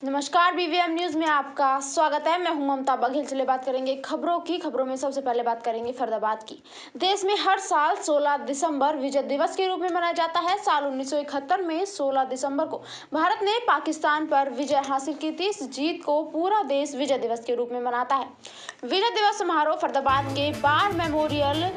नमस्कार, BVM news में आपका स्वागत है। मैं हूं ममता बघेल। चलिए बात करेंगे खबरों में सबसे पहले बात करेंगे फरीदाबाद की। देश में हर साल 16 दिसंबर विजय दिवस के रूप में मनाया जाता है। साल 1971 में 16 दिसंबर को भारत ने पाकिस्तान पर विजय हासिल की थी। इस जीत को पूरा देश विजय दिवस के रूप में मनाता है। विजय दिवस समारोह फरीदाबाद के bar memorial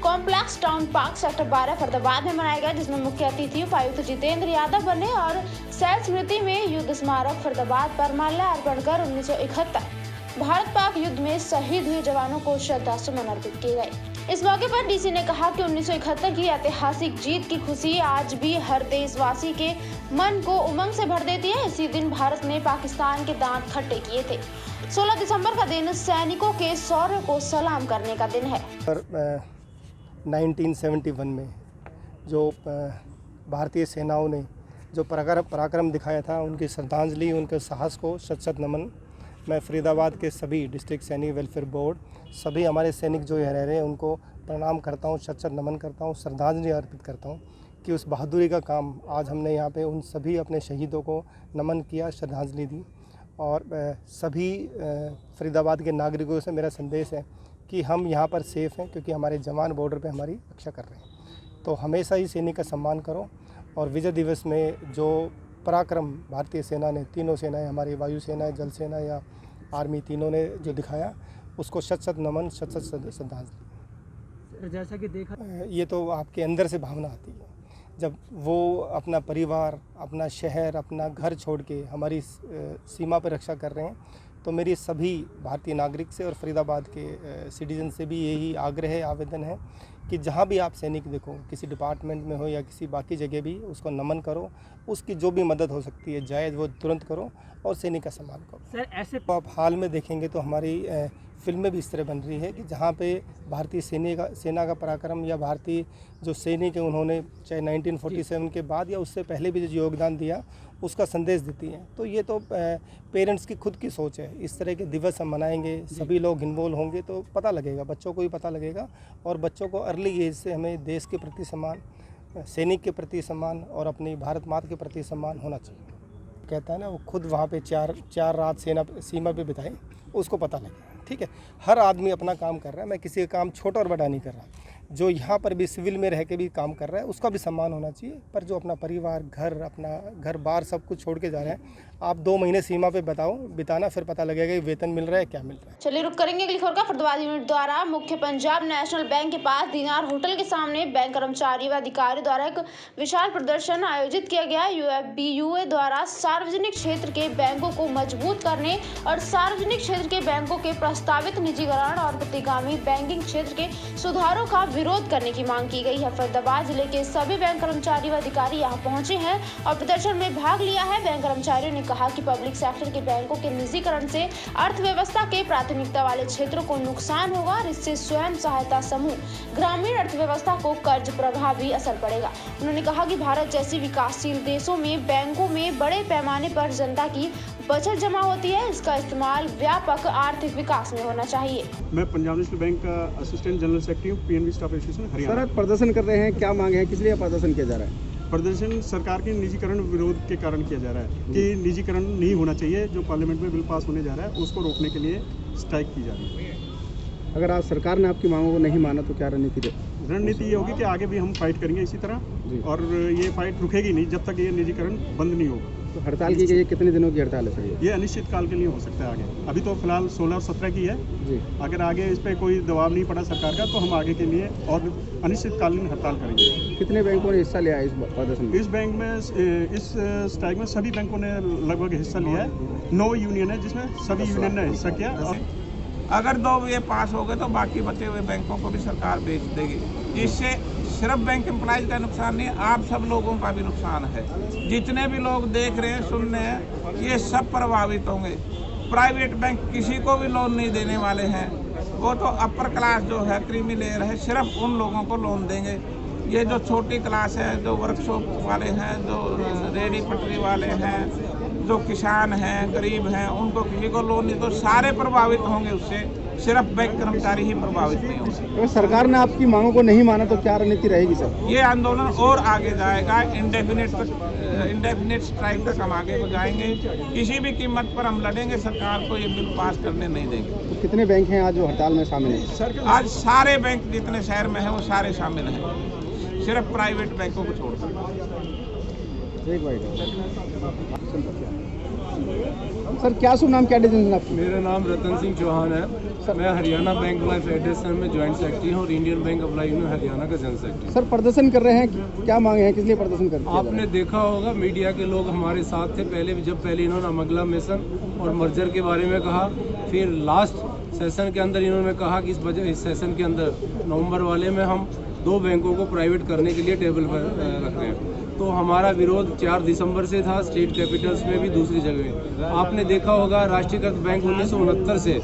complex town park sector 12 Faridabad में मनाया गया, जिसमें मुख्य अतिथि उपायुक्त जितेंद्र यादव बने और शैल स्मृति में युद्ध स्मारक फरीदाबाद पर माल्यार्पण कर 1971 भारत पाक युद्ध में शहीद हुए जवानों को श्रद्धा सुमन अर्पित किए गए। इस मौके पर डीसी ने कहा कि 1971 की ऐतिहासिक जीत की खुशी आज भी हर देशवासी के मन को उमंग से भर देती है। इसी दिन भारत ने पाकिस्तान के दांत खट्टे किए थे। 16 दिसंबर का दिन सैनिकों के शौर्य को सलाम करने का दिन है। 1971 में जो भारतीय सेनाओं ने जो पराक्रम दिखाया था, उनकी श्रद्धांजलि, उनके साहस को शत नमन। मैं फरीदाबाद के सभी डिस्ट्रिक्ट सैनिक वेलफेयर बोर्ड, सभी हमारे सैनिक जो यहाँ रह रहे हैं, उनको प्रणाम करता हूँ, शत नमन करता हूँ, श्रद्धांजलि अर्पित करता हूँ कि उस बहादुरी का काम आज हमने यहाँ पे उन सभी अपने शहीदों को नमन किया, श्रद्धांजलि दी। और सभी फरीदाबाद के नागरिकों से मेरा संदेश है कि हम यहाँ पर सेफ़ हैं, क्योंकि हमारे जवान बॉर्डर पे हमारी रक्षा कर रहे हैं। तो हमेशा ही सैनिक का सम्मान करो। और विजय दिवस में जो पराक्रम भारतीय सेना ने, तीनों सेनाएं, हमारी वायुसेना, जल सेना या आर्मी, तीनों ने जो दिखाया, उसको शत नमन, शत श्रद्धांजलि। जैसा कि देखा, ये तो आपके अंदर से भावना आती है जब वो अपना परिवार, अपना शहर, अपना घर छोड़ के हमारी सीमा पर रक्षा कर रहे हैं। तो मेरी सभी भारतीय नागरिक से और फरीदाबाद के सिटीजन से भी यही आग्रह है, आवेदन है कि जहाँ भी आप सैनिक देखो, किसी डिपार्टमेंट में हो या किसी बाकी जगह भी, उसको नमन करो। उसकी जो भी मदद हो सकती है जायज़, वो तुरंत करो और सैनिक का सम्मान करो। सर, ऐसे तो आप हाल में देखेंगे तो हमारी फिल्में भी इस तरह बन रही है कि जहाँ पे भारतीय सेना का पराक्रम या भारतीय जो सैनिक है, उन्होंने चाहे 1947 के बाद या उससे पहले भी जो योगदान दिया, उसका संदेश देती हैं। तो ये तो पेरेंट्स की खुद की सोच है। इस तरह के दिवस हम मनाएंगे, सभी लोग इन्वॉल्व होंगे तो पता लगेगा, बच्चों को भी पता लगेगा। और बच्चों को अर्ली एज से हमें देश के प्रति सम्मान, सैनिक के प्रति सम्मान और अपनी भारत माता के प्रति सम्मान होना चाहिए। कहता है ना, वो खुद वहाँ पे चार रात सीमा पे बिताए, उसको पता लगे। ठीक है, हर आदमी अपना काम कर रहा है, मैं किसी का काम छोटा और बड़ा नहीं कर रहा। जो यहाँ पर भी सिविल में रह के भी काम कर रहा है, उसका भी सम्मान होना चाहिए। पर जो अपना परिवार, अपना घर बार सब कुछ छोड़ के जा रहे हैं, आप 2 महीने सीमा पे बिताना, फिर पता लगेगा कि वेतन मिल रहा है, क्या मिल रहा है। चलिए रुक करेंगे अगली खबर का। फरीदाबाद यूनिट द्वारा मुख्य पंजाब नेशनल बैंक के पास दीनार होटल के सामने बैंक कर्मचारी व अधिकारी द्वारा एक विशाल प्रदर्शन आयोजित किया गया। यूएफबीयूए द्वारा सार्वजनिक क्षेत्र के बैंकों को मजबूत करने और सार्वजनिक क्षेत्र के बैंकों के प्रस्तावित निजीकरण और प्रतिगामी बैंकिंग क्षेत्र के सुधारों का विरोध करने की मांग की गई है। फरीदाबाद जिले के सभी बैंक कर्मचारी व अधिकारी यहाँ पहुंचे हैं और प्रदर्शन में भाग लिया है। बैंक कर्मचारियों ने कहा कि पब्लिक सेक्टर के बैंकों के निजीकरण से अर्थव्यवस्था के प्राथमिकता वाले क्षेत्रों को नुकसान होगा और इससे स्वयं सहायता समूह, ग्रामीण अर्थव्यवस्था को कर्ज प्रभावी असर पड़ेगा। उन्होंने कहा कि भारत जैसे विकासशील देशों में बैंकों में बड़े पैमाने पर जनता की बचत जमा होती है, इसका इस्तेमाल व्यापक आर्थिक विकास में होना चाहिए। मैं पंजाब नेशनल बैंक का असिस्टेंट जनरल सेक्रेटरी हूँ, PNB staff association Haryana. Sir, आप प्रदर्शन कर रहे हैं, क्या मांग है, किस लिए प्रदर्शन किया जा रहा है? प्रदर्शन सरकार के निजीकरण विरोध के कारण किया जा रहा है कि निजीकरण नहीं होना चाहिए। जो पार्लियामेंट में बिल पास होने जा रहा है, उसको रोकने के लिए स्ट्राइक की जा रही है। अगर आज सरकार ने आपकी मांगों को नहीं माना तो क्या रणनीति ये होगी कि आगे भी हम फाइट करेंगे इसी तरह, और ये फाइट रुकेगी नहीं जब तक ये निजीकरण बंद नहीं होगा। तो हड़ताल की गई, कितने दिनों की हड़ताल है सर? ये अनिश्चित काल के लिए हो सकता है आगे। अभी तो फिलहाल 16 और 17 की है जी। अगर आगे इस पर कोई दबाव नहीं पड़ा सरकार का, तो हम आगे के लिए और अनिश्चितकालीन हड़ताल करेंगे। कितने बैंकों ने हिस्सा लिया है इस प्रदर्शन में? इस बैंक में, इस स्ट्राइक में सभी बैंकों ने लगभग हिस्सा लिया है। 9 यूनियन है जिसमें सभी यूनियन ने हिस्सा किया। अगर 2 ये पास हो गए तो बाकी बचे हुए बैंकों को भी सरकार बेच देगी। इससे सिर्फ बैंक एम्प्लॉइज का नुकसान नहीं, आप सब लोगों का भी नुकसान है। जितने भी लोग देख रहे हैं, सुन रहे हैं, ये सब प्रभावित होंगे। प्राइवेट बैंक किसी को भी लोन नहीं देने वाले हैं। वो तो अपर क्लास जो है, क्रीमी लेयर है, सिर्फ उन लोगों को लोन देंगे। ये जो छोटी क्लास है, जो वर्कशॉप वाले हैं, जो रेडी पटरी वाले हैं, जो किसान हैं, गरीब हैं, उनको किसी को लोन नहीं, तो सारे प्रभावित होंगे उससे। सिर्फ बैंक कर्मचारी ही प्रभावित नहीं होंगे। तो सरकार ने आपकी मांगों को नहीं माना तो क्या रणनीति रहेगी सर? ये आंदोलन और आगे जाएगा, इंडेफिनिट स्ट्राइक तक हम आगे जाएंगे। किसी भी कीमत पर हम लड़ेंगे, सरकार को ये बिल पास करने नहीं देंगे। तो कितने बैंक हैं आज जो हड़ताल में शामिल हैं? आज सारे बैंक जितने शहर में हैं वो सारे शामिल हैं, सिर्फ प्राइवेट बैंकों को छोड़कर। एक बाइट सर, क्या शुभ नाम, क्या डिवीजन आपकी? मेरा नाम रतन सिंह चौहान है। मैं हरियाणा बैंक एम्प्लॉय फेडरेशन में ज्वाइंट सेक्रेटरी हूँ और Indian bank employee union Haryana का जनरल सेक्रेटरी। सर प्रदर्शन कर रहे हैं, क्या मांगे हैं, किस लिए प्रदर्शन कर रहे हैं? आपने देखा होगा मीडिया के लोग हमारे साथ थे पहले, जब पहले इन्होंने अमगलामेशन और मर्जर के बारे में कहा, फिर लास्ट सेशन के अंदर इन्होंने कहा कि इस सेशन के अंदर नवंबर वाले में हम 2 बैंकों को प्राइवेट करने के लिए टेबल पर रख रहे हैं। तो हमारा विरोध 4 दिसंबर से था, स्टेट कैपिटल्स में भी, दूसरी जगह। आपने देखा होगा राष्ट्रीयकृत बैंक 1969 से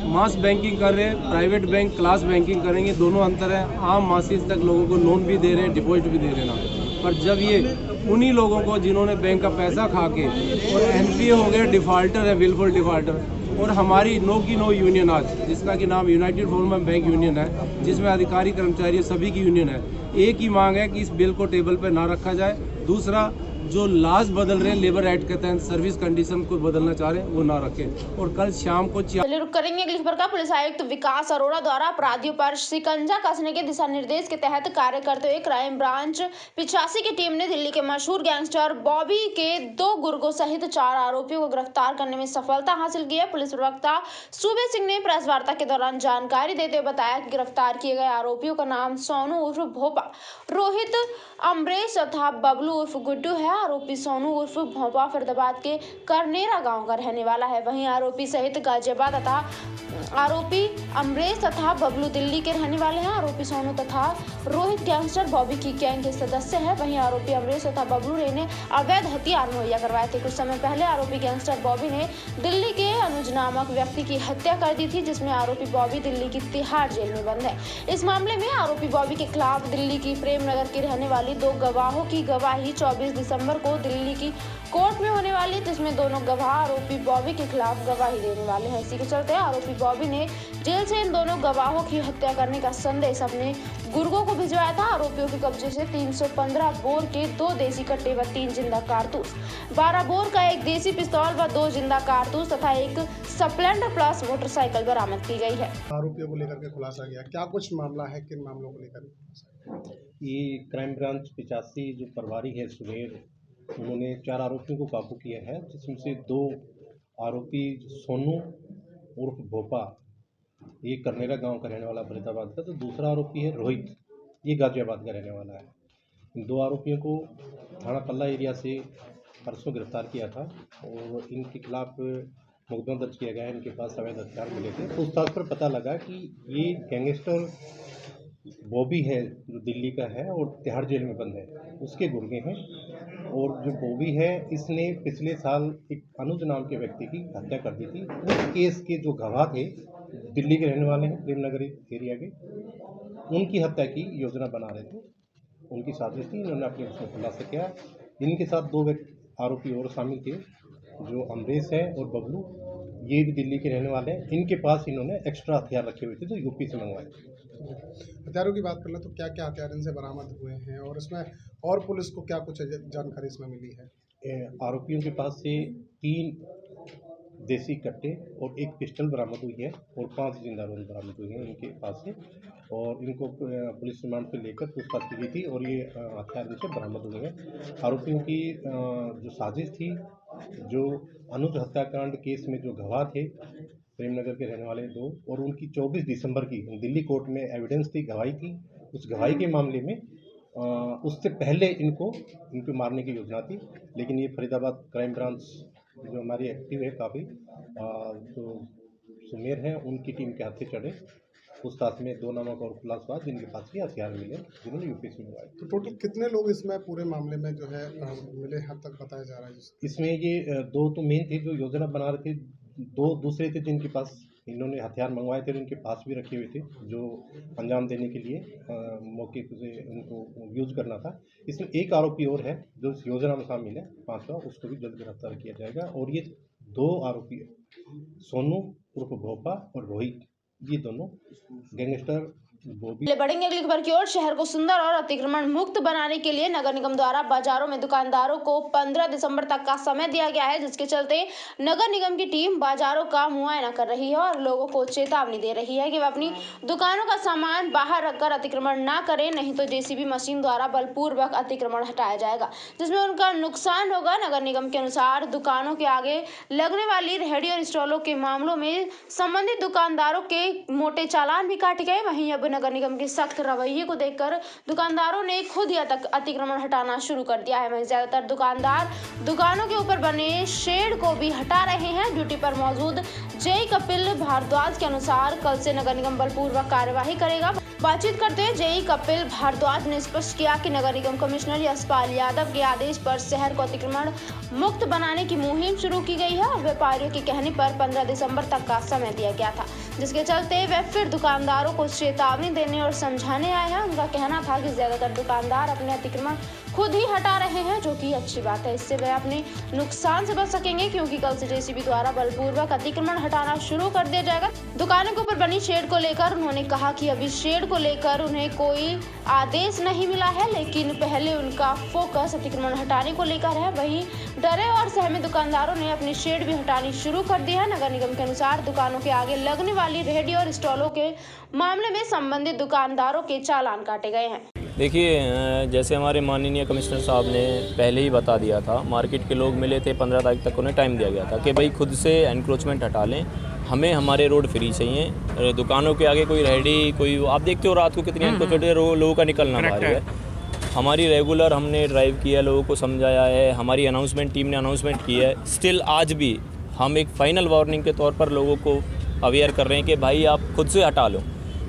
मास बैंकिंग कर रहे हैं, प्राइवेट बैंक क्लास बैंकिंग करेंगे, दोनों अंतर है। आम मासिस तक लोगों को लोन भी दे रहे हैं, डिपॉजिट भी दे रहे हैं। पर जब ये उन्हीं लोगों को जिन्होंने बैंक का पैसा खा के और एनपीए हो गए, डिफॉल्टर है, विलफुल डिफॉल्टर, और हमारी नो की नो यूनियन आज, जिसका कि नाम यूनाइटेड फोरम बैंक यूनियन है, जिसमें अधिकारी कर्मचारी सभी की यूनियन है, एक ही मांग है कि इस बिल को टेबल पर ना रखा जाए। दूसरा, जो लॉज बदल रहे हैं लेबर एक्ट के तहत, सर्विस कंडीशन को बदलना चाह रहे हैं, वो ना रखें। और कल शाम को चलिए रुक करेंगे अगली खबर का। पुलिस आयुक्त विकास अरोड़ा द्वारा अपराधियों पर शिकंजा कसने के दिशा निर्देश के तहत कार्य करते हुए क्राइम ब्रांच 85 की टीम ने दिल्ली के मशहूर गैंगस्टर बॉबी के 2 गुर्गों सहित 4 आरोपियों को गिरफ्तार करने में सफलता हासिल की है। पुलिस प्रवक्ता सूबे सिंह ने प्रेस वार्ता के दौरान जानकारी देते हुए बताया कि गिरफ्तार किए गए आरोपियों का नाम सोनू उर्फ भोपा, रोहित, अमरेश तथा बबलू उर्फ गुड्डू है। आरोपी सोनू उर्फ भोपा फरीदाबाद के करनेरा गांव का रहने वाला है। वहीं आरोपी सहित गाजियाबाद तथा आरोपी अमरेश तथा बबलू दिल्ली के रहने वाले हैं। आरोपी सोनू तथा रोहित गैंगस्टर बॉबी की गैंग के सदस्य हैं। वहीं आरोपी अमरेश तथा बबलू ने अवैध हथियार मुहैया करवाए थे। कुछ समय पहले आरोपी गैंगस्टर बॉबी ने दिल्ली के अनुज नामक व्यक्ति की हत्या कर दी थी, जिसमें आरोपी बॉबी दिल्ली की तिहाड़ जेल में बंद है। इस मामले में आरोपी बॉबी के खिलाफ दिल्ली की प्रेम नगर की रहने वाली 2 गवाहों की गवाही 24 दिसंबर को दिल्ली की कोर्ट में होने वाली है, जिसमें दोनों गवाह आरोपी बॉबी के खिलाफ गवाही देने वाले हैं। इसी के चलते आरोपी बॉबी ने जेल से इन दोनों गवाहों की हत्या करने का संदेश अपने गुर्गों को भिजवाया था। आरोपियों के कब्जे से 315 बोर के 2 देसी कट्टे व 3 जिंदा कारतूस, 12 बोर का 1 देसी पिस्तौल व 2 जिंदा कारतूस तथा 1 स्प्लेंडर प्लस मोटरसाइकिल बरामद की गई है। आरोपियों को लेकर के खुलासा किया, क्या कुछ मामला है, किन मामलों को लेकर? ये क्राइम ब्रांच 85 जो प्रभारी है सुमेर, उन्होंने 4 आरोपियों को काबू किया है, जिसमें से 2 आरोपी सोनू उर्फ भोपा, ये करनेरा गांव का रहने वाला फरीदाबाद का, तो दूसरा आरोपी है रोहित, ये गाजियाबाद का रहने वाला है। इन 2 आरोपियों को थाना पल्ला एरिया से परसों गिरफ्तार किया था और इनके खिलाफ मुकदमा दर्ज किया गया है। इनके पास अवैध हथियार मिले थे। पूछताछ पर पता लगा कि ये गैंगस्टर बॉबी है जो दिल्ली का है और तिहाड़ जेल में बंद है, उसके गुर्गे हैं। और जो बॉबी है, इसने पिछले साल एक अनुज नाम के व्यक्ति की हत्या कर दी थी। उस केस के जो गवाह थे, दिल्ली के रहने वाले हैं, प्रेम नगर एरिया के, उनकी हत्या की योजना बना रहे थे, उनकी साजिश थी। इन्होंने अपने उसमें खुलासा किया। इनके साथ 2 आरोपी और शामिल थे, जो अमरेश है और बबलू, ये भी दिल्ली के रहने वाले हैं। इनके पास इन्होंने एक्स्ट्रा हथियार रखे हुए थे जो यूपी से मंगवाए। हथियारों की बात कर लें तो क्या क्या हथियार इनसे बरामद हुए हैं और इसमें और पुलिस को क्या कुछ जानकारी इसमें मिली है? आरोपियों के पास से 3 देसी कट्टे और 1 पिस्टल बरामद हुई है और 5 जिंदा रोड बरामद हुई हैं इनके पास से। और इनको पुलिस रिमांड पे लेकर पूछताछ की गई थी और ये हथियार इनसे बरामद हुए हैं। आरोपियों की जो साजिश थी, जो अनुज हत्याकांड केस में जो गवाह थे, प्रेमनगर के रहने वाले 2, और उनकी 24 दिसंबर की दिल्ली कोर्ट में एविडेंस थी, गवाही थी। उस गवाही के मामले में उससे पहले इनको मारने की योजना थी, लेकिन ये फरीदाबाद क्राइम ब्रांच जो हमारी एक्टिव है काफ़ी, जो सुमेर हैं, उनकी टीम के हाथ से चढ़े। पूछताछ में 2 नामों का और खुलासा हुआ जिनके पास ये हथियार मिले, जिन्होंने यूपी से मंगवाए। तो टोटल कितने लोग इसमें पूरे मामले में जो है मिले हद तक बताया जा रहा है? इसमें ये 2 तो मेन थे जो योजना बना रहे थे, 2 दूसरे थे जिनके पास इन्होंने हथियार मंगवाए थे और इनके पास भी रखे हुए थे, जो अंजाम देने के लिए मौके से उनको यूज करना था। इसमें 1 आरोपी और है जो इस योजना में शामिल है, 5वां, उसको भी जल्द गिरफ्तार किया जाएगा। और ये 2 आरोपी सोनू उर्फ भोपा और रोहित, ये दोनों गैंगस्टर बॉबी। बढ़ेंगे अगली खबर की ओर। शहर को सुंदर और अतिक्रमण मुक्त बनाने के लिए नगर निगम द्वारा बाजारों में दुकानदारों को 15 दिसंबर तक का समय दिया गया है, जिसके चलते नगर निगम की टीम बाजारों का मुआयना कर रही है और लोगों को चेतावनी दे रही है कि वे अपनी दुकानों का सामान बाहर रखकर अतिक्रमण ना करें, नहीं तो जेसीबी मशीन द्वारा बलपूर्वक अतिक्रमण हटाया जाएगा, जिसमें उनका नुकसान होगा। नगर निगम के अनुसार दुकानों के आगे लगने वाली रेहड़ी और स्टॉलों के मामलों में संबंधित दुकानदारों के मोटे चालान भी काटे गए। वहीं अब नगर निगम के सख्त रवैये को देखकर दुकानदारों ने खुद ही अतिक्रमण हटाना शुरू कर दिया है। वहीं ज्यादातर दुकानदार दुकानों के ऊपर बने शेड को भी हटा रहे हैं। ड्यूटी पर मौजूद जेई कपिल भारद्वाज के अनुसार कल से नगर निगम बलपूर्वक कार्यवाही करेगा। बातचीत करते हुए जेई कपिल भारद्वाज ने स्पष्ट किया कि नगर निगम कमिश्नर यशपाल यादव के आदेश पर शहर को अतिक्रमण मुक्त बनाने की मुहिम शुरू की गई है और व्यापारियों के कहने पर 15 दिसंबर तक का समय दिया गया था, जिसके चलते वे फिर दुकानदारों को चेतावनी देने और समझाने आए हैं। उनका कहना था कि ज्यादातर दुकानदार अपने अतिक्रमण खुद ही हटा रहे हैं, जो कि अच्छी बात है। इससे वे अपने नुकसान से बच सकेंगे, क्योंकि कल से जेसीबी द्वारा बलपूर्वक अतिक्रमण हटाना शुरू कर दिया जाएगा। दुकानों के ऊपर बनी शेड को लेकर उन्होंने कहा कि अभी शेड को लेकर उन्हें कोई आदेश नहीं मिला है, लेकिन पहले उनका फोकस अतिक्रमण हटाने को लेकर है। वहीं डरे और सहमे दुकानदारों ने अपनी शेड भी हटानी शुरू कर दी है। नगर निगम के अनुसार दुकानों के आगे लगने वाली रेहड़ी और स्टॉलों के मामले में संबंधित दुकानदारों के चालान काटे गए हैं। देखिए, जैसे हमारे माननीय कमिश्नर साहब ने पहले ही बता दिया था, मार्केट के लोग मिले थे, 15 तारीख तक उन्हें टाइम दिया गया था कि भाई खुद से एनक्रोचमेंट हटा लें, हमें हमारे रोड फ्री चाहिए। दुकानों के आगे कोई रेहड़ी, कोई आप देखते हो रात को कितनी एनक्रोचमेंट लोगों का निकलना भारी है। हमारी रेगुलर हमने ड्राइव किया, लोगों को समझाया है, हमारी अनाउंसमेंट टीम ने अनाउंसमेंट की है। स्टिल आज भी हम एक फाइनल वार्निंग के तौर पर लोगों को अवेयर कर रहे हैं कि भाई आप खुद से हटा लो,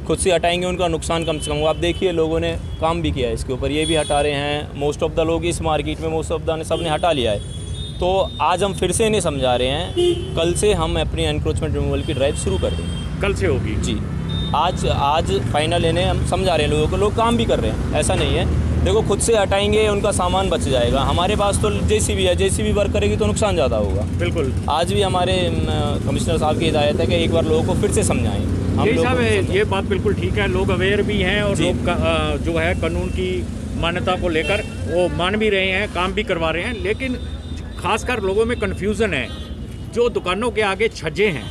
खुद से हटाएंगे उनका नुकसान कम से कम। आप देखिए लोगों ने काम भी किया है इसके ऊपर, ये भी हटा रहे हैं। मोस्ट ऑफ द लोग इस मार्केट में मोस्ट ऑफ द ने सब ने हटा लिया है। तो आज हम फिर से इन्हें समझा रहे हैं, कल से हम अपनी एनक्रोचमेंट रिमूवल की ड्राइव शुरू कर देंगे। कल से होगी जी। आज फाइनल इन्हें हम समझा रहे हैं लोगों को, लोग काम भी कर रहे हैं, ऐसा नहीं है। देखो खुद से हटाएंगे उनका सामान बच जाएगा। हमारे पास तो जेसीबी है, जेसीबी वर्क करेगी तो नुकसान ज़्यादा होगा। बिल्कुल। आज भी हमारे कमिश्नर साहब की हिदायत है कि एक बार लोगों को फिर से समझाएं। यही साहब है, ये बात बिल्कुल ठीक है, लोग अवेयर भी हैं और लोग जो है कानून की मान्यता को लेकर वो मान भी रहे हैं, काम भी करवा रहे हैं। लेकिन खासकर लोगों में कन्फ्यूज़न है। जो दुकानों के आगे छज्जे हैं,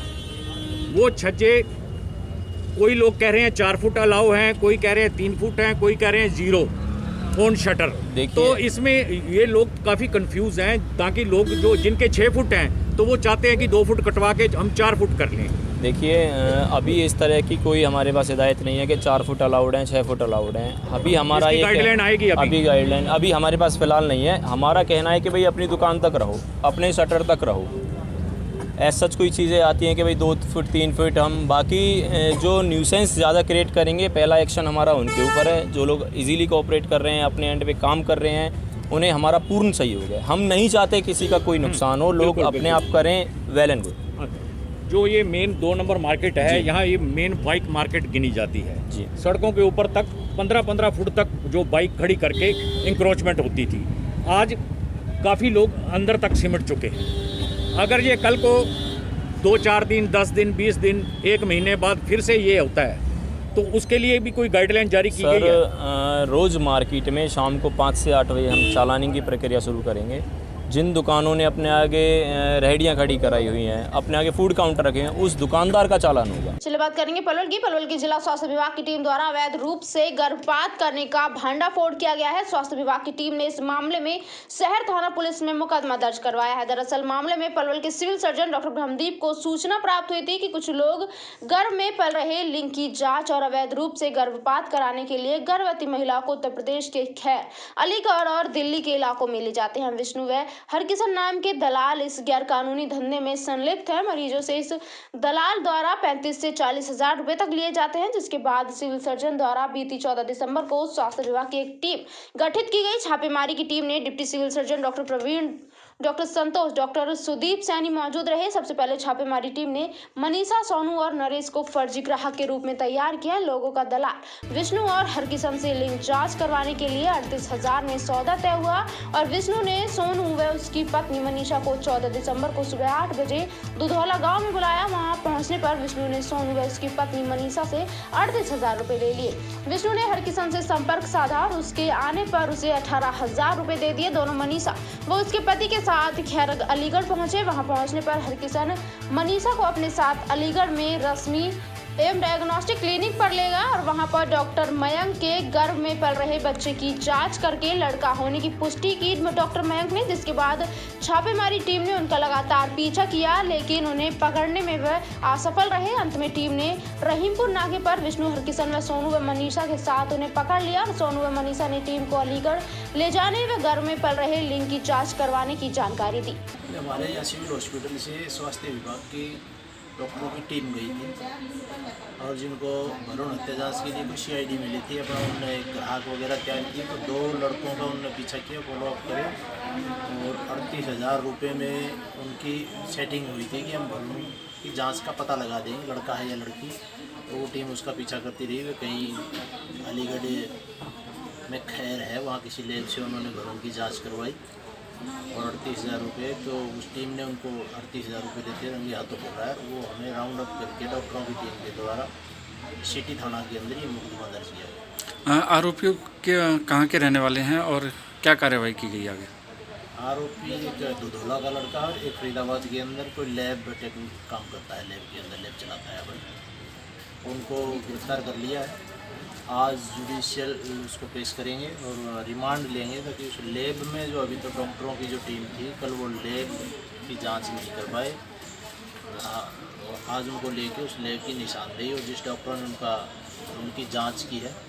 वो छज्जे कोई लोग कह रहे हैं 4 फुट अलाउ हैं, कोई कह रहे हैं 3 फुट हैं, कोई कह रहे हैं 0 फोन शटर। तो इसमें ये लोग काफ़ी कंफ्यूज हैं, ताकि लोग जो जिनके 6 फुट हैं तो वो चाहते हैं कि 2 फुट कटवा के हम 4 फुट कर लें। देखिए, अभी इस तरह की कोई हमारे पास हिदायत नहीं है कि 4 फुट अलाउड हैं, 6 फुट अलाउड हैं। अभी हमारा ये गाइडलाइन आएगी, अभी गाइडलाइन अभी हमारे पास फ़िलहाल नहीं है। हमारा कहना है कि भाई अपनी दुकान तक रहो, अपने शटर तक रहो। ऐसा सच कोई चीज़ें आती हैं कि भाई 2 फुट 3 फुट, हम बाकी जो न्यूसेंस ज़्यादा क्रिएट करेंगे, पहला एक्शन हमारा उनके ऊपर है। जो लोग इजीली कोऑपरेट कर रहे हैं, अपने एंड पे काम कर रहे हैं, उन्हें हमारा पूर्ण सहयोग है। हम नहीं चाहते किसी का कोई नुकसान हो, लोग अपने आप करें, वेल एंड गुड। जो ये मेन 2 नंबर मार्केट है, यहाँ ये मेन बाइक मार्केट गिनी जाती है जी। सड़कों के ऊपर तक 15-15 फुट तक जो बाइक खड़ी करके इंक्रोचमेंट होती थी, आज काफ़ी लोग अंदर तक सिमट चुके हैं। अगर ये कल को 2-4 दिन, 10 दिन, 20 दिन, 1 महीने बाद फिर से ये होता है, तो उसके लिए भी कोई गाइडलाइन जारी की गई है? रोज़ मार्केट में शाम को 5 से 8 बजे हम चालानी की प्रक्रिया शुरू करेंगे। जिन दुकानों ने अपने आगे रेहड़ियाँ खड़ी कराई हुई हैं, अपने आगे फूड काउंटर रखे हैं, उस दुकानदार का चालान होगा। चलिए बात करेंगे पलवल की जिला स्वास्थ्य विभाग की टीम द्वारा अवैध रूप से गर्भपात करने का भांडाफोड़ किया गया है। स्वास्थ्य विभाग की टीम ने इस मामले में शहर थाना पुलिस में मुकदमा दर्ज करवाया है। दरअसल मामले में पलवल के सिविल सर्जन डॉक्टर ब्रह्मदीप को सूचना प्राप्त हुई थी कि कुछ लोग गर्भ में पल रहे लिंग की जाँच और अवैध रूप से गर्भपात कराने के लिए गर्भवती महिलाओं को उत्तर प्रदेश के खैर, अलीगढ़ और दिल्ली के इलाकों में ले जाते हैं। विष्णु व हरकिशन नाम के दलाल इस गैर कानूनी धंधे में संलिप्त है। मरीजों से इस दलाल द्वारा 35 से 40 हजार रुपए तक लिए जाते हैं, जिसके बाद सिविल सर्जन द्वारा बीती 14 दिसंबर को स्वास्थ्य विभाग की एक टीम गठित की गई। छापेमारी की टीम ने deputy civil surgeon doctor Praveen doctor Santosh, doctor Sudeep Saini मौजूद रहे। सबसे पहले छापेमारी टीम ने मनीषा, सोनू और नरेश को फर्जी ग्राहक के रूप में तैयार किया। लोगों का दलाल विष्णु और हरकिशन से लिंक जांच करवाने के लिए 38,000 में सौदा तय हुआ और विष्णु ने सोनू व उसकी पत्नी मनीषा को 14 दिसंबर को सुबह 8 बजे दुधौला गांव में बुलाया। वहां पहुंचने पर विष्णु ने सोनू व उसकी पत्नी मनीषा से 38,000 रुपए ले लिए। विष्णु ने हरकिशन से संपर्क साधा और उसके आने पर उसे 18,000 रुपए दे दिए। दोनों मनीषा वो उसके पति के साथ खैर अलीगढ़ पहुंचे। वहां पहुंचने पर हरकिशन मनीषा को अपने साथ अलीगढ़ में रश्मि एवं डायग्नोस्टिक क्लिनिक पर ले गया और वहां पर डॉक्टर मयंक के गर्भ में पल रहे बच्चे की जांच करके लड़का होने की पुष्टि की डॉक्टर मयंक ने, जिसके बाद छापेमारी टीम ने उनका लगातार पीछा किया लेकिन उन्हें पकड़ने में वह असफल रहे। अंत में टीम ने रहीमपुर नाके पर विष्णु, हरकिशन व सोनू व मनीषा के साथ उन्हें पकड़ लिया और सोनू व मनीषा ने टीम को अलीगढ़ ले जाने व गर्भ में पल रहे लिंग की जाँच करवाने की जानकारी दी। हमारे यहाँ सिविल हॉस्पिटल से स्वास्थ्य विभाग की डॉक्टरों की टीम गई थी और जिनको भ्रूण हत्या जांच के लिए कुछ CID मिली थी। अपना उन्होंने ग्राहक वगैरह तैयार किए तो 2 लड़कों का उन्होंने पीछा किया, फॉलोअप करे और 38,000 रुपये में उनकी सेटिंग हुई थी कि हम भ्रूण की जांच का पता लगा देंगे लड़का है या लड़की। तो वो टीम उसका पीछा करती रही। वे कहीं अलीगढ़ में खैर है वहाँ किसी लैब से उन्होंने भ्रूण की जाँच करवाई और 38,000 रुपये। तो उस टीम ने उनको 38,000 रुपये देते रंगे हाथों पकड़ा है। वो हमें राउंड अप करके डॉक्टरों की टीम के द्वारा सिटी थाना के अंदर ही मुकदमा दर्ज किया गया। आरोपियों के कहाँ के रहने वाले हैं और क्या कार्रवाई की गई आगे? आरोपी एक दुधौला का लड़का और एक फरीदाबाद के अंदर कोई लैब टेक्निक काम करता है, लैब के अंदर लैब चलाता है भाई। उनको गिरफ्तार कर लिया है। आज जुडिशियल उसको पेश करेंगे और रिमांड लेंगे ताकि उस लैब में जो अभी तो डॉक्टरों की जो टीम थी कल वो लैब की जांच नहीं कर पाए। आज उनको लेके उस लैब की निशानदेही और जिस डॉक्टर ने उनकी जांच की है।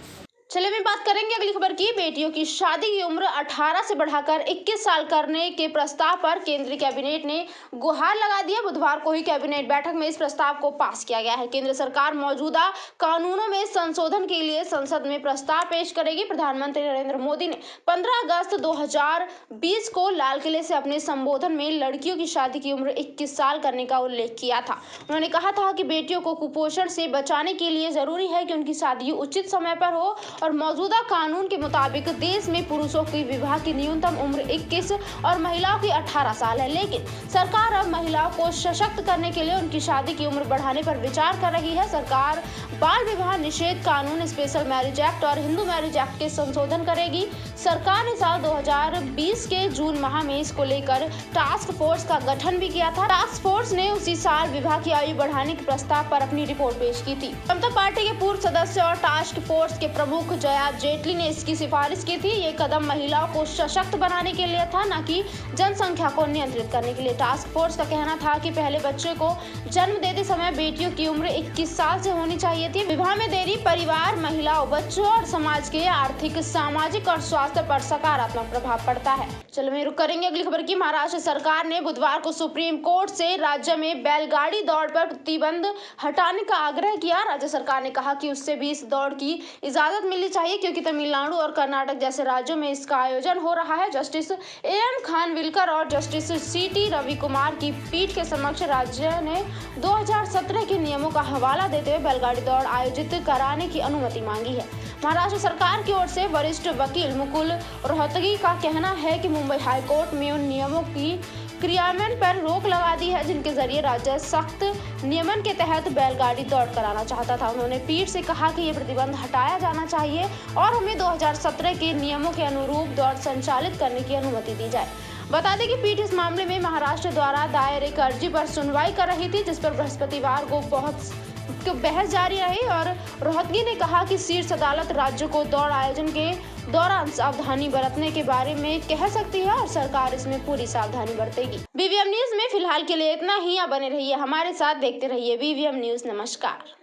चलिए मैं बात करेंगे अगली खबर की। बेटियों की शादी की उम्र 18 से बढ़ाकर 21 साल करने के प्रस्ताव पर केंद्रीय कैबिनेट ने गुहार लगा दिया। बुधवार को ही कैबिनेट बैठक में इस प्रस्ताव को पास किया गया है। केंद्र सरकार मौजूदा कानूनों में संशोधन के लिए संसद में प्रस्ताव पेश करेगी। प्रधानमंत्री नरेंद्र मोदी ने 15 अगस्त 2020 को लाल किले से अपने संबोधन में लड़कियों की शादी की उम्र 21 साल करने का उल्लेख किया था। उन्होंने कहा था कि बेटियों को कुपोषण से बचाने के लिए जरूरी है कि उनकी शादी उचित समय पर हो और मौजूदा कानून के मुताबिक देश में पुरुषों की विवाह की न्यूनतम उम्र 21 और महिलाओं की 18 साल है। लेकिन सरकार अब महिलाओं को सशक्त करने के लिए उनकी शादी की उम्र बढ़ाने पर विचार कर रही है। सरकार बाल विवाह निषेध कानून, स्पेशल मैरिज एक्ट और हिंदू मैरिज एक्ट के संशोधन करेगी। सरकार ने साल 2020 के जून माह में इसको लेकर टास्क फोर्स का गठन भी किया था। टास्क फोर्स ने उसी साल विवाह की आयु बढ़ाने के प्रस्ताव पर अपनी रिपोर्ट पेश की थी। जनता पार्टी के पूर्व सदस्य और टास्क फोर्स के प्रमुख जया जेटली ने इसकी सिफारिश की थी। ये कदम महिलाओं को सशक्त बनाने के लिए था, न कि जनसंख्या को नियंत्रित करने के लिए। टास्क फोर्स का कहना था कि पहले बच्चे को जन्म देते समय बेटियों की उम्र 21 साल से होनी चाहिए थी। विवाह में देरी परिवार, महिलाओं, बच्चों और समाज के आर्थिक, सामाजिक और स्वास्थ्य पर सकारात्मक प्रभाव पड़ता है। चलो मैं रुक करेंगे अगली खबर की। महाराष्ट्र सरकार ने बुधवार को सुप्रीम कोर्ट से राज्य में बैलगाड़ी दौड़ पर प्रतिबंध हटाने का आग्रह किया। राज्य सरकार ने कहा कि उससे भी इस दौड़ की इजाजत मिलनी चाहिए क्योंकि तमिलनाडु और कर्नाटक जैसे राज्यों में इसका आयोजन हो रहा है। जस्टिस AM खानविलकर और जस्टिस CT रवि कुमार की पीठ के समक्ष राज्य ने 2017 के नियमों का हवाला देते हुए बैलगाड़ी दौड़ आयोजित कराने की अनुमति मांगी है। महाराष्ट्र सरकार की ओर से वरिष्ठ वकील मुकुल रोहतगी का कहना है कि मुंबई हाईकोर्ट में उन नियमों की क्रियान्वयन पर रोक लगा दी है जिनके जरिए राज्य सख्त नियमन के तहत बैलगाड़ी दौड़ कराना चाहता था। उन्होंने पीठ से कहा कि ये प्रतिबंध हटाया जाना चाहिए और हमें 2017 के नियमों के अनुरूप दौड़ संचालित करने की अनुमति दी जाए। बता दें कि पीठ इस मामले में महाराष्ट्र द्वारा दायर एक अर्जी पर सुनवाई कर रही थी, जिस पर बृहस्पतिवार को बहस जारी रही और रोहतगी ने कहा कि शीर्ष अदालत राज्य को दौड़ आयोजन के दौरान सावधानी बरतने के बारे में कह सकती है और सरकार इसमें पूरी सावधानी बरतेगी। BVM न्यूज में फिलहाल के लिए इतना ही। बने रहिए हमारे साथ, देखते रहिए BVM न्यूज। नमस्कार।